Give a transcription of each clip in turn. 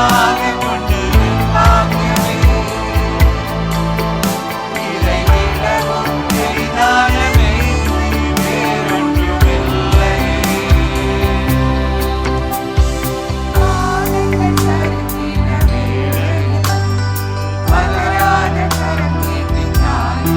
சொந்தமாக கொண்டு பாக்கியமே இதை விடவும் பெரிதானமே வேறொன்றுமில்லை. மலராத கரம் நீட்டினாய்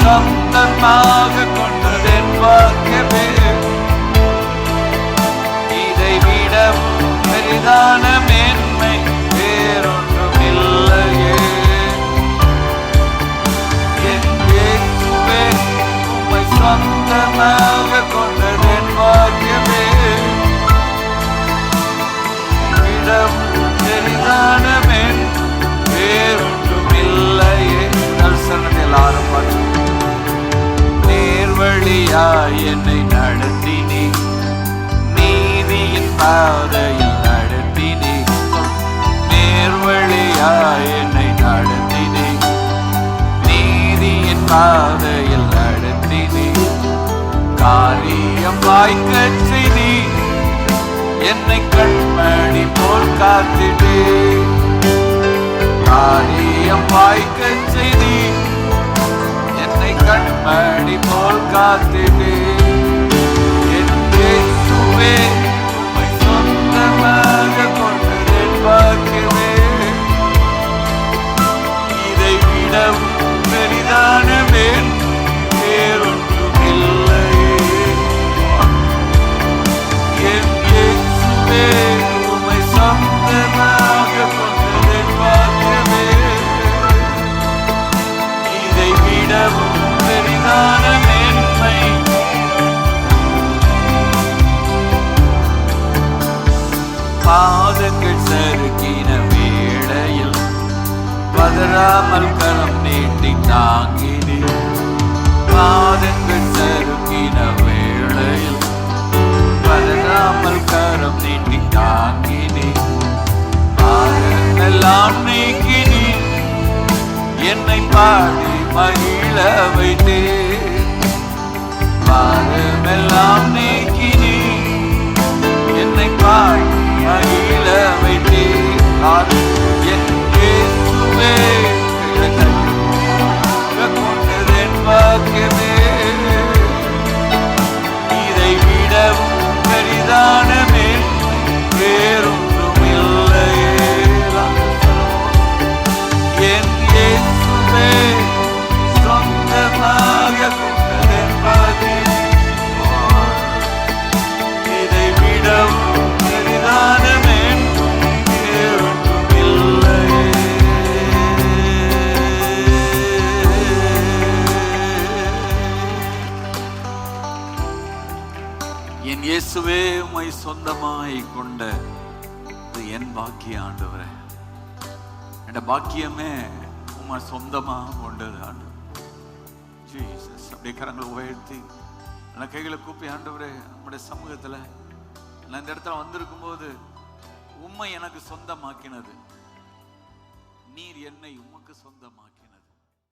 சொந்தமாக கொண்டதென் பாக்கியமே இதை விடவும் பெரிதான மேன்மை வேறொன்றுமில்லையே. என் இயேசுவே உம்மை சொந்தமாக கொண்டதென் பாக்கியமே விடவும் பெரிதான மேன்மை வேறொன்றுமில்லையே. தரிசனத்தை எல்லாரும் பார்த்து நேர்வழியாய் என்னை நடத்தினீ நீதியின் பாதையில் நடத்தினீ நேர்வழியாய் என்னை நடத்தினீ நீதியின் பாதையில் நடத்தினீ காரியம் வாய்க்கச் செய்தீ என்னை கண்மணி போல் காத்திடே காரியம் வாய்க்கச் செய்தீ என்னை கண்மணி போல் காத்திடே என் இயேசுவே உம்மை சொந்தமாக கொண்டதென் பாக்கியமே இதை விடவும் பெரிதான வேறொன்றுமில்லையே. என் இயேசுவே உம்மை சொந்தமாக கொண்டதென் பாக்கியமே இதை விடவும் பெரிதான மேன்மை. பாதங்கள் சறுக்கின வேளையில் பதறாமல் கரம் நீட்டி தாங்கினே பாதங்கள் சறுக்கின வேளையில் பதறாமல் கரம் நீட்டி தாங்கினே பாதமெல்லாம் நீக்கினே என்னை பாடி மகிழ வைத்தே பாரமெல்லாம் நீக்கினே என்னை பாடி மகிழ வைத்தே என் இயேசுவே கொண்டதென் பாக்கியமே இதை விடவும் பெரிதான மேன்மை வேறொன்றுமில்லையே. என் இயேசுவே சொந்தமாக கொண்டதென் பாக்கியமே இதை விடவும் பெரிதான மேன்மை வேறொன்றுமில்லையே. என் இயேசுவே உம்மை சொந்தமாய் கொண்ட என் பாக்கிய ஆண்டவரே என் பாக்கியமே உம்மை சொந்தமா கொண்டது ஆண்டவர் ஜீசஸ். அப்படியே கரங்களை உயர்த்தி கைகளை கூப்பி ஆண்டவரே நம்முடைய சமூகத்துல நான் இந்த இடத்துல வந்திருக்கும் போது உம்மை எனக்கு சொந்தமாக்கினது, நீர் என்னை உமக்கு சொந்தமாக்கினது.